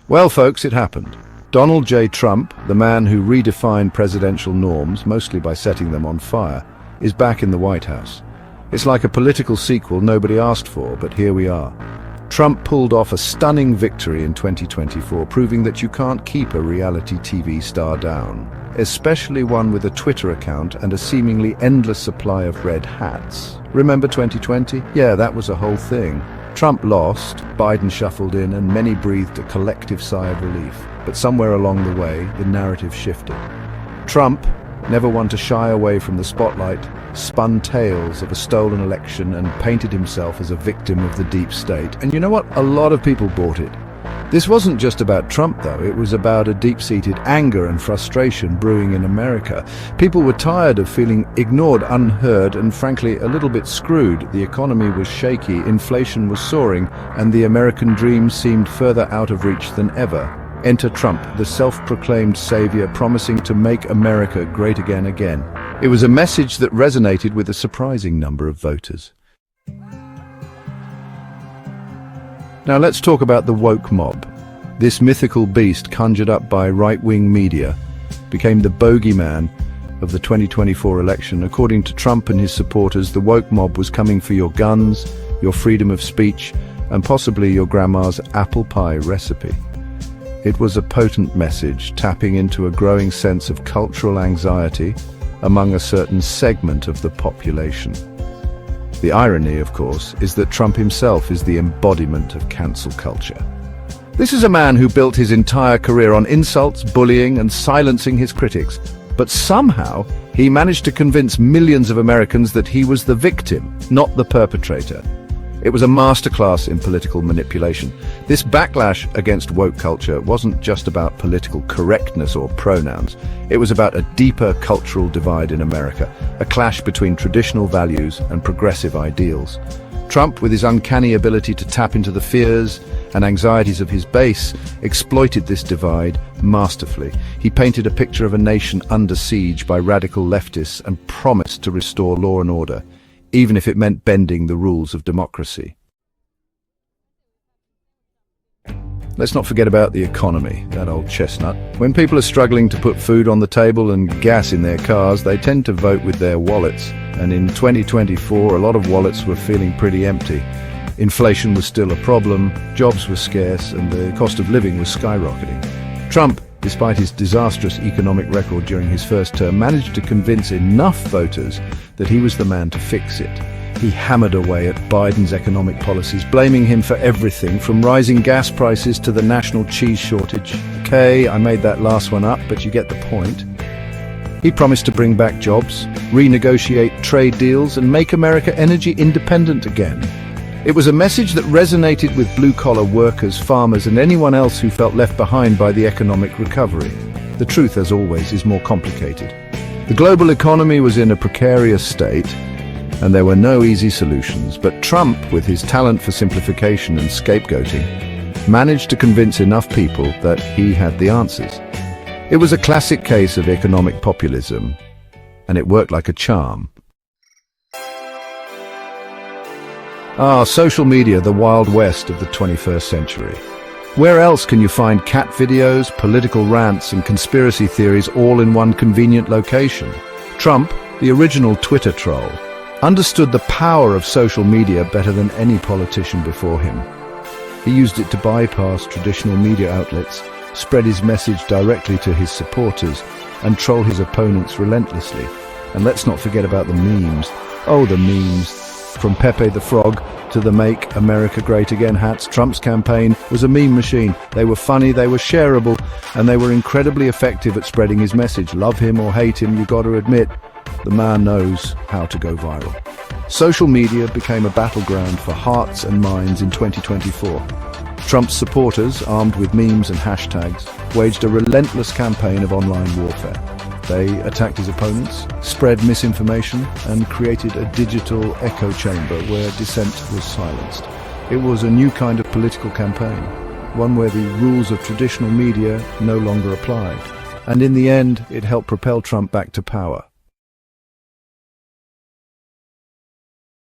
Well, folks, it happened. Donald J. Trump, the man who redefined presidential norms, mostly by setting them on fire, is back in the White House. It's like a political sequel nobody asked for, but here we are. Trump pulled off a stunning victory in 2024, proving that you can't keep a reality TV star down, especially one with a Twitter account and a seemingly endless supply of red hats. Remember 2020? Yeah, that was a whole thing. Trump lost, Biden shuffled in, and many breathed a collective sigh of relief. But somewhere along the way, the narrative shifted. Trump, never one to shy away from the spotlight, spun tales of a stolen election and painted himself as a victim of the deep state. And you know what? A lot of people bought it. This wasn't just about Trump, though. It was about a deep-seated anger and frustration brewing in America. People were tired of feeling ignored, unheard, and frankly, a little bit screwed. The economy was shaky, inflation was soaring, and the American dream seemed further out of reach than ever. Enter Trump, the self-proclaimed savior promising to make America great again. It was a message that resonated with a surprising number of voters. Now let's talk about the woke mob. This mythical beast conjured up by right-wing media became the bogeyman of the 2024 election. According to Trump and his supporters, the woke mob was coming for your guns, your freedom of speech, and possibly your grandma's apple pie recipe. It was a potent message, tapping into a growing sense of cultural anxiety among a certain segment of the population. The irony, of course, is that Trump himself is the embodiment of cancel culture. This is a man who built his entire career on insults, bullying, and silencing his critics. But somehow, he managed to convince millions of Americans that he was the victim, not the perpetrator. It was a masterclass in political manipulation. This backlash against woke culture wasn't just about political correctness or pronouns. It was about a deeper cultural divide in America, a clash between traditional values and progressive ideals. Trump, with his uncanny ability to tap into the fears and anxieties of his base, exploited this divide masterfully. He painted a picture of a nation under siege by radical leftists and promised to restore law and order, even if it meant bending the rules of democracy. Let's not forget about the economy, that old chestnut. When people are struggling to put food on the table and gas in their cars, they tend to vote with their wallets. And in 2024, a lot of wallets were feeling pretty empty. Inflation was still a problem, jobs were scarce, and the cost of living was skyrocketing. Trump, despite his disastrous economic record during his first term, managed to convince enough voters that he was the man to fix it. He hammered away at Biden's economic policies, blaming him for everything from rising gas prices to the national cheese shortage. Okay, I made that last one up, but you get the point. He promised to bring back jobs, renegotiate trade deals, and make America energy independent again. It was a message that resonated with blue-collar workers, farmers, and anyone else who felt left behind by the economic recovery. The truth, as always, is more complicated. The global economy was in a precarious state, and there were no easy solutions. But Trump, with his talent for simplification and scapegoating, managed to convince enough people that he had the answers. It was a classic case of economic populism, and it worked like a charm. Social media, the Wild West of the 21st century. Where else can you find cat videos, political rants, and conspiracy theories all in one convenient location? Trump, the original Twitter troll, understood the power of social media better than any politician before him. He used it to bypass traditional media outlets, spread his message directly to his supporters, and troll his opponents relentlessly. And let's not forget about the memes. Oh, the memes. From Pepe the Frog to the Make America Great Again hats, Trump's campaign was a meme machine. They were funny, they were shareable, and they were incredibly effective at spreading his message. Love him or hate him, you gotta admit, the man knows how to go viral. Social media became a battleground for hearts and minds in 2024. Trump's supporters, armed with memes and hashtags, waged a relentless campaign of online warfare. They attacked his opponents, spread misinformation, and created a digital echo chamber where dissent was silenced. It was a new kind of political campaign, one where the rules of traditional media no longer applied. And in the end, it helped propel Trump back to power.